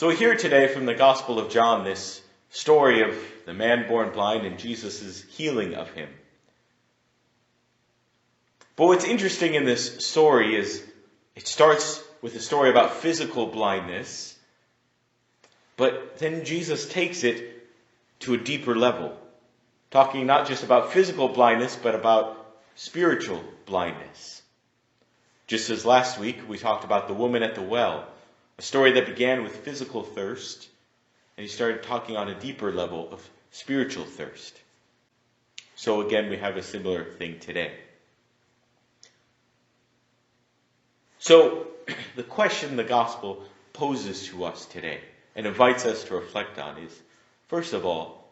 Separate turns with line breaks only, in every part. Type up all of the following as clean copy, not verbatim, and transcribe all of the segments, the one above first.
So we hear today from the Gospel of John this story of the man born blind and Jesus' healing of him. But what's interesting in this story is it starts with a story about physical blindness, but then Jesus takes it to a deeper level, talking not just about physical blindness, but about spiritual blindness. Just as last week we talked about the woman at the well, a story that began with physical thirst, and he started talking on a deeper level of spiritual thirst. So again, we have a similar thing today. So the question the gospel poses to us today and invites us to reflect on is, first of all,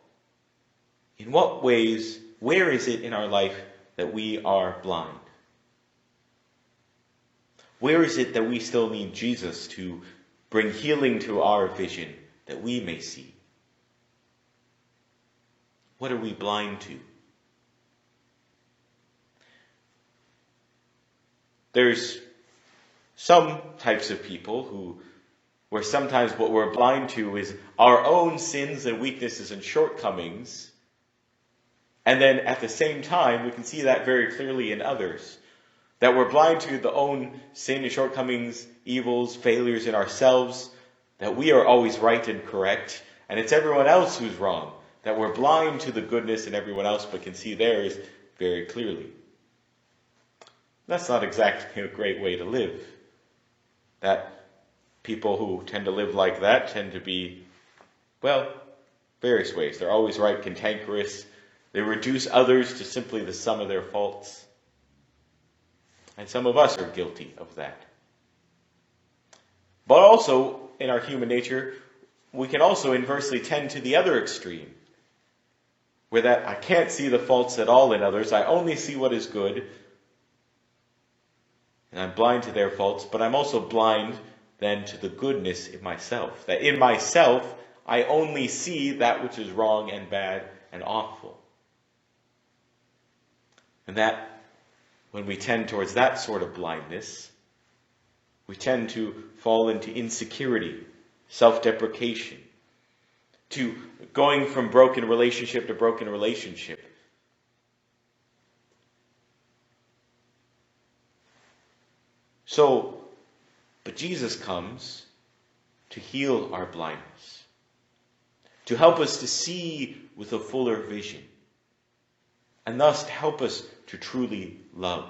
in what ways, where is it in our life that we are blind? Where is it that we still need Jesus to bring healing to our vision that we may see? What are we blind to? There's some types of people where sometimes what we're blind to is our own sins and weaknesses and shortcomings. And then at the same time, we can see that very clearly in others. That we're blind to the own sin and shortcomings, evils, failures in ourselves. That we are always right and correct. And it's everyone else who's wrong. That we're blind to the goodness in everyone else but can see theirs very clearly. That's not exactly a great way to live. That people who tend to live like that tend to be, well, various ways. They're always right, cantankerous. They reduce others to simply the sum of their faults. And some of us are guilty of that. But also, in our human nature, we can also inversely tend to the other extreme. Where that I can't see the faults at all in others. I only see what is good. And I'm blind to their faults, but I'm also blind then to the goodness in myself. That in myself, I only see that which is wrong and bad and awful. And that, when we tend towards that sort of blindness, we tend to fall into insecurity, self-deprecation, to going from broken relationship to broken relationship. But Jesus comes to heal our blindness, to help us to see with a fuller vision, and thus to help us to truly love.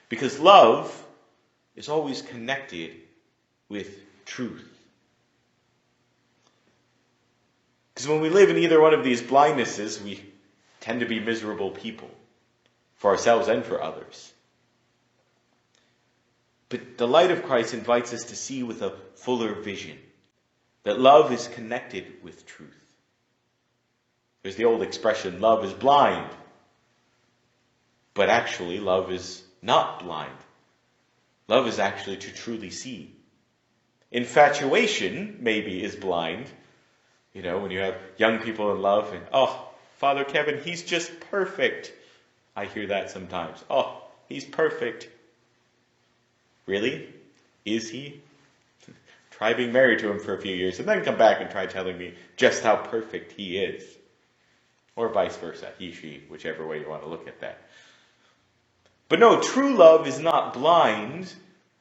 Because love is always connected with truth. Because when we live in either one of these blindnesses, we tend to be miserable people, for ourselves and for others. But the light of Christ invites us to see with a fuller vision, that love is connected with truth. There's the old expression, love is blind. But actually, love is not blind. Love is actually to truly see. Infatuation, maybe, is blind. You know, when you have young people in love and, oh, Father Kevin, he's just perfect. I hear that sometimes. Oh, he's perfect. Really? Is he? Try being married to him for a few years and then come back and try telling me just how perfect he is. Or vice versa, he, she, whichever way you want to look at that. But no, true love is not blind,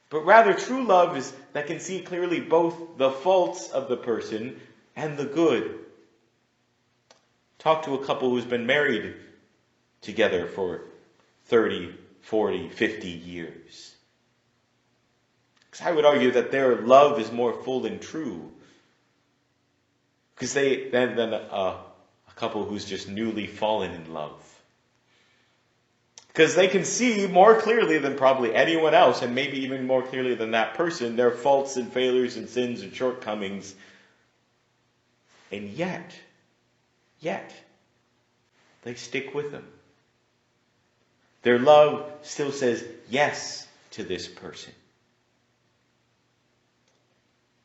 but rather true love is that can see clearly both the faults of the person and the good. Talk to a couple who's been married together for 30, 40, 50 years. Because I would argue that their love is more full and true. Because than a couple who's just newly fallen in love. Because they can see more clearly than probably anyone else, and maybe even more clearly than that person, their faults and failures and sins and shortcomings. And yet, they stick with them. Their love still says yes to this person.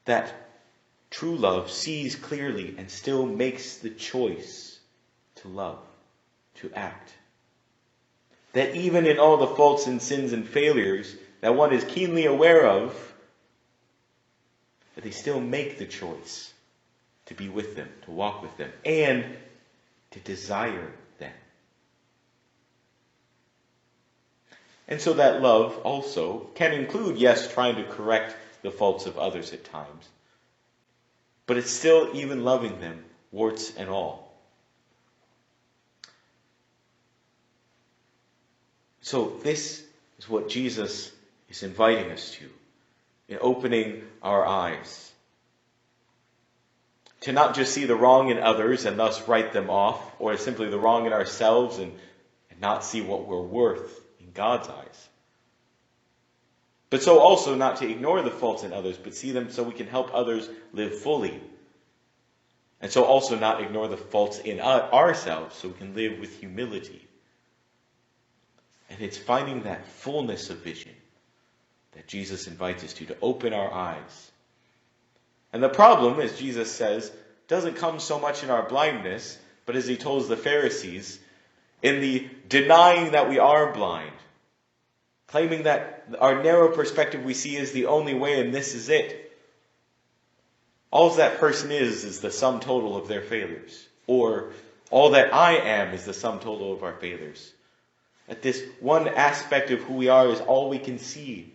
That true love sees clearly and still makes the choice to love, to act. That even in all the faults and sins and failures that one is keenly aware of, but they still make the choice to be with them, to walk with them, and to desire them. And so that love also can include, yes, trying to correct the faults of others at times, but it's still even loving them, warts and all. So this is what Jesus is inviting us to, in opening our eyes. To not just see the wrong in others and thus write them off, or simply the wrong in ourselves and not see what we're worth in God's eyes. But so also not to ignore the faults in others, but see them so we can help others live fully. And so also not ignore the faults in ourselves so we can live with humility. And it's finding that fullness of vision that Jesus invites us to open our eyes. And the problem, as Jesus says, doesn't come so much in our blindness, but as he told the Pharisees, in the denying that we are blind, claiming that our narrow perspective we see is the only way and this is it. All that person is the sum total of their failures. Or all that I am is the sum total of our failures. That this one aspect of who we are is all we can see.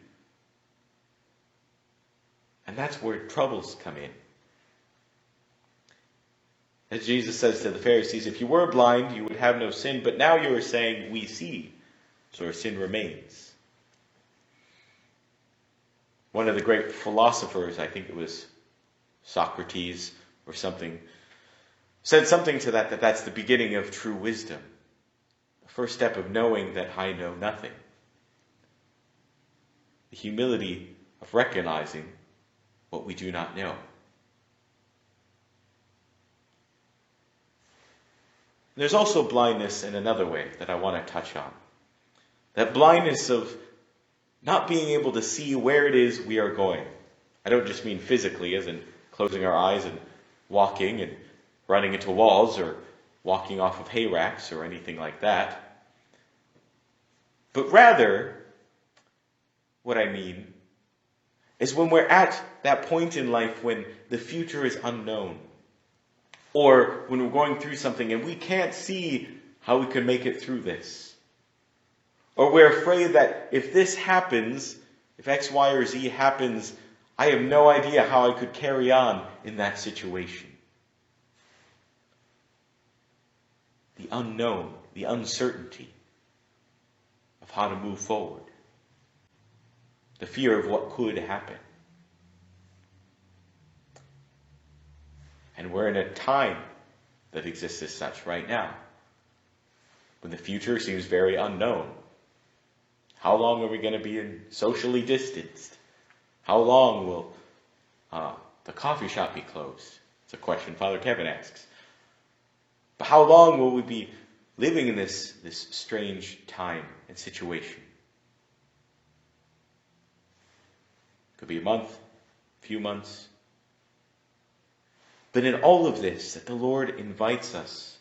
And that's where troubles come in. As Jesus says to the Pharisees, if you were blind, you would have no sin, but now you are saying, we see, so our sin remains. One of the great philosophers, I think it was Socrates or something, said something to that that's the beginning of true wisdom. The first step of knowing that I know nothing. The humility of recognizing what we do not know. There's also blindness in another way that I want to touch on. That blindness of not being able to see where it is we are going. I don't just mean physically, as in closing our eyes and walking and running into walls or walking off of hay racks or anything like that. But rather, what I mean is when we're at that point in life when the future is unknown, or when we're going through something and we can't see how we can make it through this. Or we're afraid that if this happens, if X, Y, or Z happens, I have no idea how I could carry on in that situation. The unknown, the uncertainty of how to move forward. The fear of what could happen. And we're in a time that exists as such right now, when the future seems very unknown. How long are we going to be socially distanced? How long will the coffee shop be closed? It's a question Father Kevin asks. But how long will we be living in this strange time and situation? Could be a month, a few months. But in all of this, that the Lord invites us,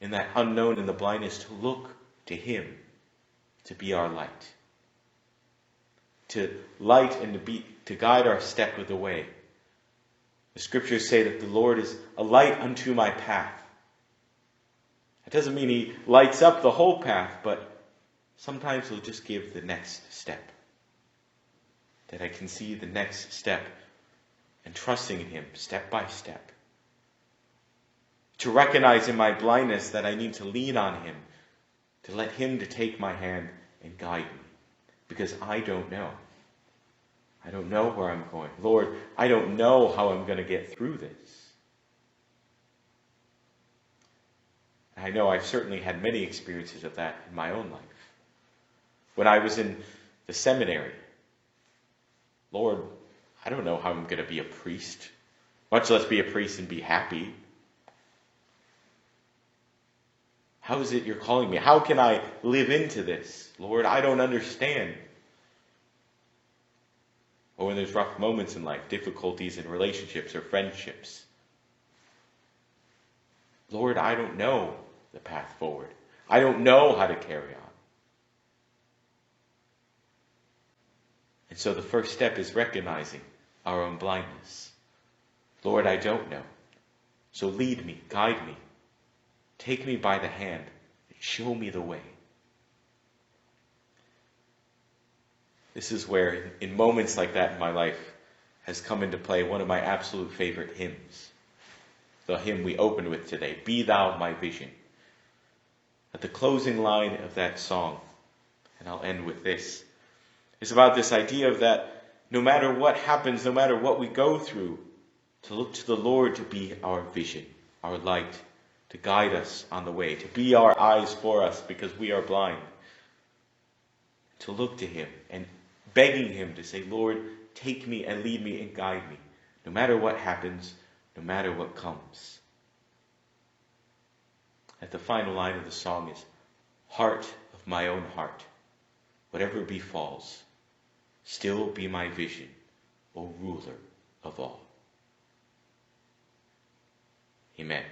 in that unknown and the blindness, to look to Him, to be our light. To light and to guide our step of the way. The scriptures say that the Lord is a light unto my path. That doesn't mean He lights up the whole path, but sometimes He'll just give the next step. That I can see the next step and trusting in Him step by step. To recognize in my blindness that I need to lean on Him, to let Him to take my hand and guide me. Because I don't know. I don't know where I'm going. Lord, I don't know how I'm going to get through this. I know I've certainly had many experiences of that in my own life. When I was in the seminary, Lord, I don't know how I'm going to be a priest, much less be a priest and be happy. How is it you're calling me? How can I live into this? Lord, I don't understand. Or when there's rough moments in life, difficulties in relationships or friendships. Lord, I don't know the path forward. I don't know how to carry on. And so the first step is recognizing our own blindness. Lord, I don't know. So lead me, guide me, take me by the hand, and show me the way. This is where, in moments like that in my life, has come into play one of my absolute favorite hymns. The hymn we opened with today, Be Thou My Vision. At the closing line of that song, and I'll end with this, is about this idea of that no matter what happens, no matter what we go through, to look to the Lord to be our vision, our light, to guide us on the way, to be our eyes for us because we are blind. To look to him and begging him to say, Lord, take me and lead me and guide me, no matter what happens, no matter what comes. At the final line of the song is, heart of my own heart, whatever befalls, still be my vision, O ruler of all. Amen.